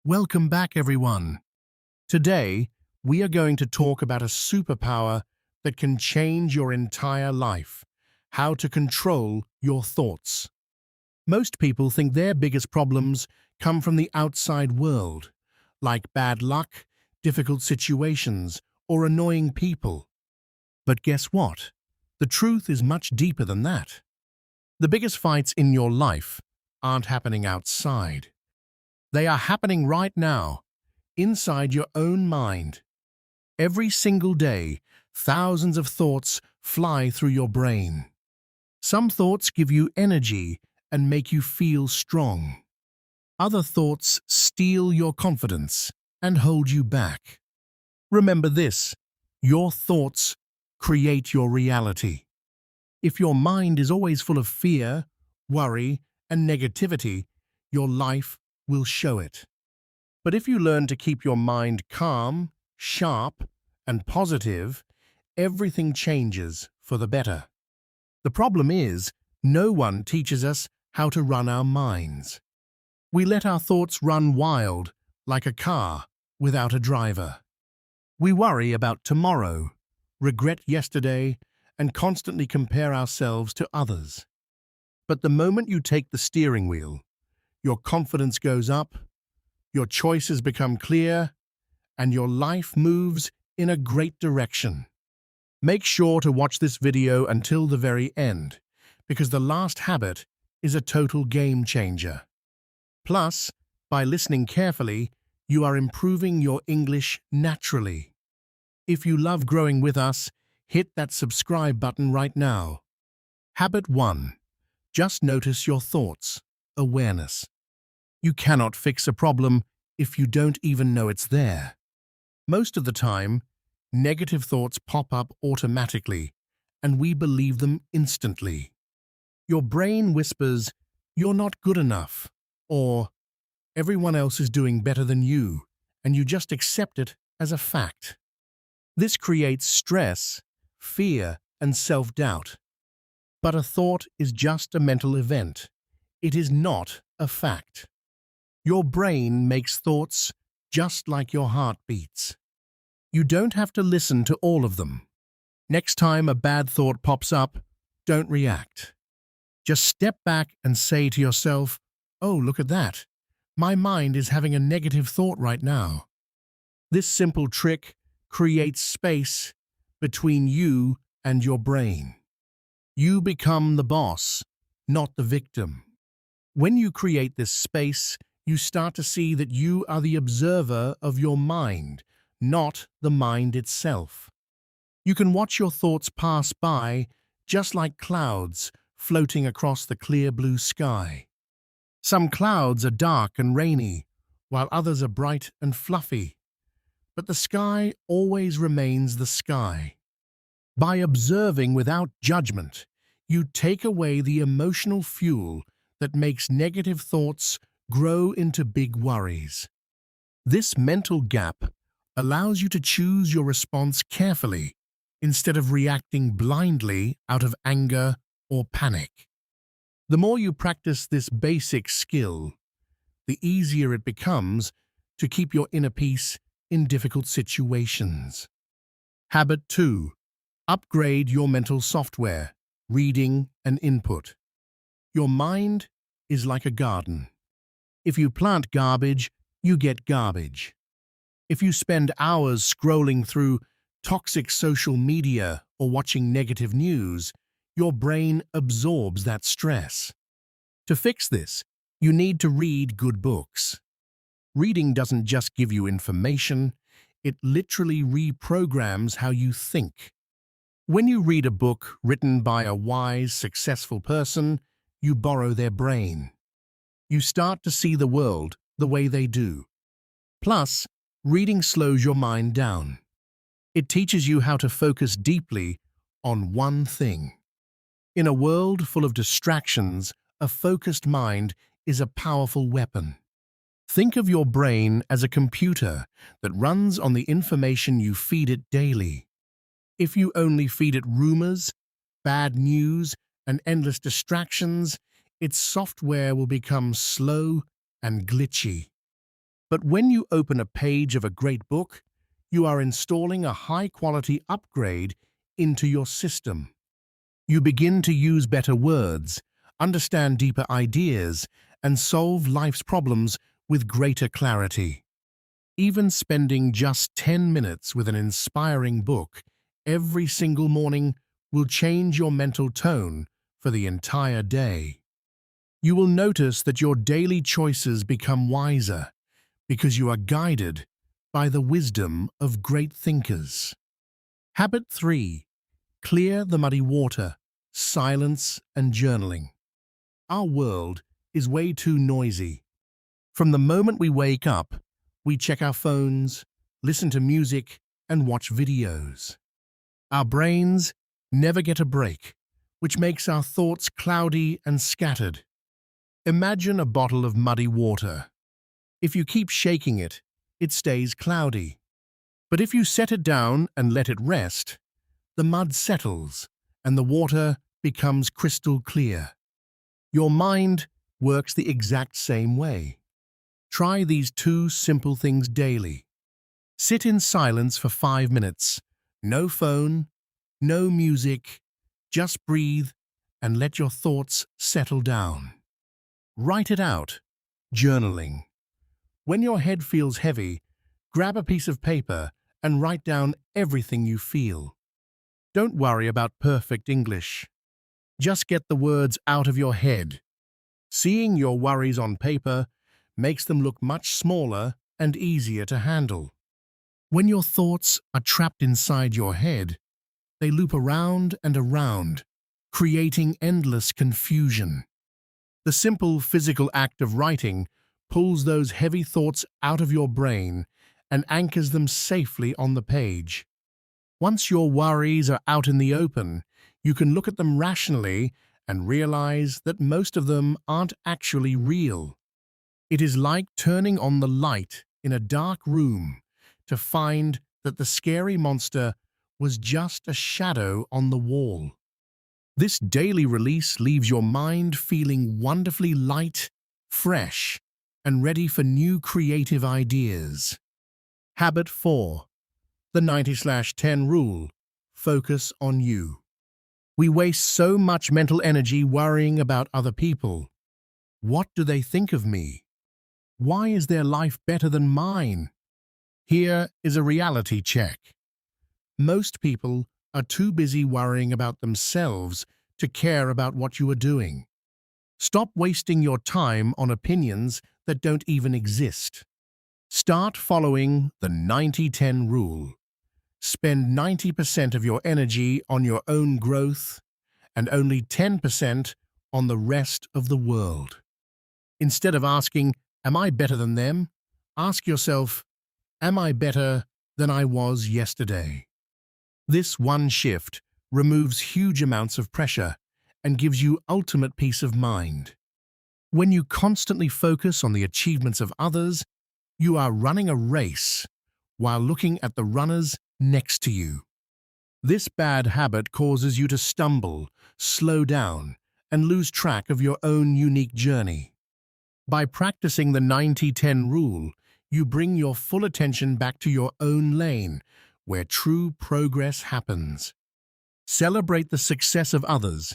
Welcome back, everyone. Today, we are going to talk about a superpower that can change your entire life: how to control your thoughts. Most people think their biggest problems come from the outside world, like bad luck, difficult situations, or annoying people. But guess what? The truth is much deeper than that. The biggest fights in your life aren't happening outside. They are happening right now, inside your own mind. Every single day, thousands of thoughts fly through your brain. Some thoughts give you energy and make you feel strong. Other thoughts steal your confidence and hold you back. Remember this: your thoughts create your reality. If your mind is always full of fear, worry, and negativity, your life will show it. But if you learn to keep your mind calm, sharp, and positive, everything changes for the better. The problem is, no one teaches us how to run our minds. We let our thoughts run wild, like a car without a driver. We worry about tomorrow, regret yesterday, and constantly compare ourselves to others. But the moment you take the steering wheel, your confidence goes up, your choices become clear, and your life moves in a great direction. Make sure to watch this video until the very end, because the last habit is a total game changer. Plus, by listening carefully, you are improving your English naturally. If you love growing with us, hit that subscribe button right now. Habit 1. Just notice your thoughts. Awareness. You cannot fix a problem if you don't even know it's there. Most of the time, negative thoughts pop up automatically, and we believe them instantly. Your brain whispers, "You're not good enough," or "Everyone else is doing better than you," and you just accept it as a fact. This creates stress, fear, and self-doubt. But a thought is just a mental event. It is not a fact. Your brain makes thoughts just like your heart beats. You don't have to listen to all of them. Next time a bad thought pops up, don't react. Just step back and say to yourself, "Oh, look at that. My mind is having a negative thought right now." This simple trick creates space between you and your brain. You become the boss, not the victim. When you create this space, you start to see that you are the observer of your mind, not the mind itself. You can watch your thoughts pass by, just like clouds floating across the clear blue sky. Some clouds are dark and rainy, while others are bright and fluffy. But the sky always remains the sky. By observing without judgment, you take away the emotional fuel that makes negative thoughts grow into big worries. This mental gap allows you to choose your response carefully instead of reacting blindly out of anger or panic. The more you practice this basic skill, the easier it becomes to keep your inner peace in difficult situations. Habit 2. Upgrade your mental software, reading and input. Your mind is like a garden. If you plant garbage, you get garbage. If you spend hours scrolling through toxic social media or watching negative news, your brain absorbs that stress. To fix this, you need to read good books. Reading doesn't just give you information, it literally reprograms how you think. When you read a book written by a wise, successful person, you borrow their brain. You start to see the world the way they do. Plus, reading slows your mind down. It teaches you how to focus deeply on one thing. In a world full of distractions, a focused mind is a powerful weapon. Think of your brain as a computer that runs on the information you feed it daily. If you only feed it rumors, bad news, and endless distractions, its software will become slow and glitchy. But when you open a page of a great book, you are installing a high-quality upgrade into your system. You begin to use better words, understand deeper ideas, and solve life's problems with greater clarity. Even spending just 10 minutes with an inspiring book every single morning will change your mental tone for the entire day. You will notice that your daily choices become wiser because you are guided by the wisdom of great thinkers. Habit 3. Clear the muddy water, silence and journaling. Our world is way too noisy. From the moment we wake up, we check our phones, listen to music, and watch videos. Our brains never get a break, which makes our thoughts cloudy and scattered. Imagine a bottle of muddy water. If you keep shaking it, it stays cloudy. But if you set it down and let it rest, the mud settles and the water becomes crystal clear. Your mind works the exact same way. Try these two simple things daily. Sit in silence for 5 minutes. No phone, no music. Just breathe and let your thoughts settle down. Write it out. Journaling. When your head feels heavy, grab a piece of paper and write down everything you feel. Don't worry about perfect English. Just get the words out of your head. Seeing your worries on paper makes them look much smaller and easier to handle. When your thoughts are trapped inside your head, they loop around and around, creating endless confusion. The simple physical act of writing pulls those heavy thoughts out of your brain and anchors them safely on the page. Once your worries are out in the open, you can look at them rationally and realize that most of them aren't actually real. It is like turning on the light in a dark room to find that the scary monster was just a shadow on the wall. This daily release leaves your mind feeling wonderfully light, fresh, and ready for new creative ideas. Habit 4. The 90/10 rule. Focus on you. We waste so much mental energy worrying about other people. What do they think of me? Why is their life better than mine? Here is a reality check. Most people are too busy worrying about themselves to care about what you are doing. Stop wasting your time on opinions that don't even exist. Start following the 90/10 rule. Spend 90% of your energy on your own growth and only 10% on the rest of the world. Instead of asking, "Am I better than them?" ask yourself, "Am I better than I was yesterday?" This one shift removes huge amounts of pressure and gives you ultimate peace of mind. When you constantly focus on the achievements of others, you are running a race while looking at the runners next to you. This bad habit causes you to stumble, slow down, and lose track of your own unique journey. By practicing the 90/10 rule, you bring your full attention back to your own lane, where true progress happens. Celebrate the success of others,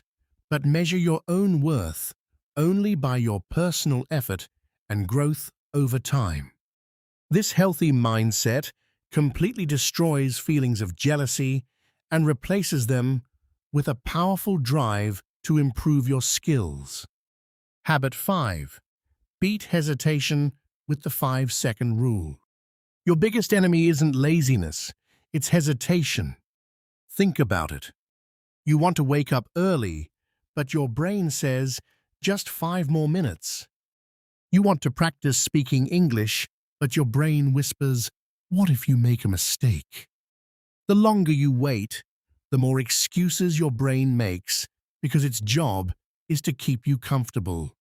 but measure your own worth only by your personal effort and growth over time. This healthy mindset completely destroys feelings of jealousy and replaces them with a powerful drive to improve your skills. Habit 5. Beat hesitation with the 5-second rule. Your biggest enemy isn't laziness, it's hesitation. Think about it. You want to wake up early, but your brain says, just 5 more minutes. You want to practice speaking English, but your brain whispers, what if you make a mistake? The longer you wait, the more excuses your brain makes because its job is to keep you comfortable.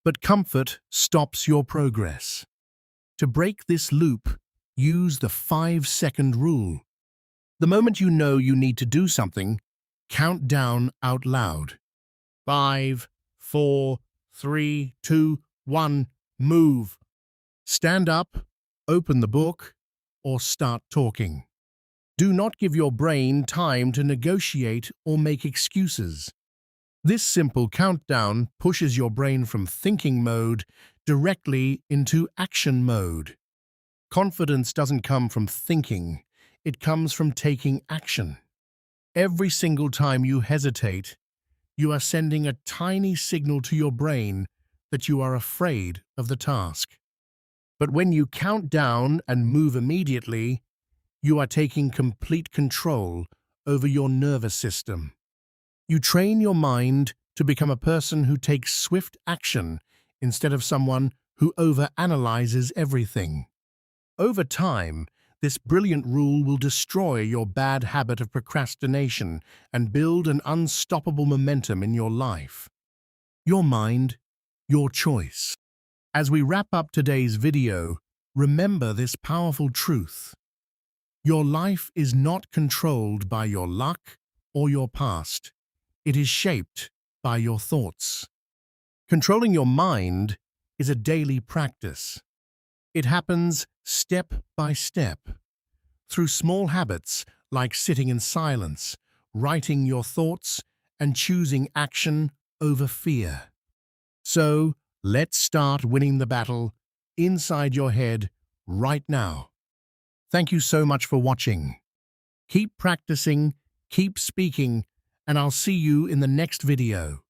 But comfort stops your progress. To break this loop, use the 5-second rule. The moment you know you need to do something, count down out loud. 5, 4, 3, 2, 1, move. Stand up, open the book, or start talking. Do not give your brain time to negotiate or make excuses. This simple countdown pushes your brain from thinking mode directly into action mode. Confidence doesn't come from thinking, it comes from taking action. Every single time you hesitate, you are sending a tiny signal to your brain that you are afraid of the task. But when you count down and move immediately, you are taking complete control over your nervous system. You train your mind to become a person who takes swift action instead of someone who overanalyzes everything. Over time, this brilliant rule will destroy your bad habit of procrastination and build an unstoppable momentum in your life. Your mind, your choice. As we wrap up today's video, remember this powerful truth. Your life is not controlled by your luck or your past. It is shaped by your thoughts. Controlling your mind is a daily practice. It happens step by step, through small habits like sitting in silence, writing your thoughts, and choosing action over fear. So, let's start winning the battle inside your head right now. Thank you so much for watching. Keep practicing, keep speaking, and I'll see you in the next video.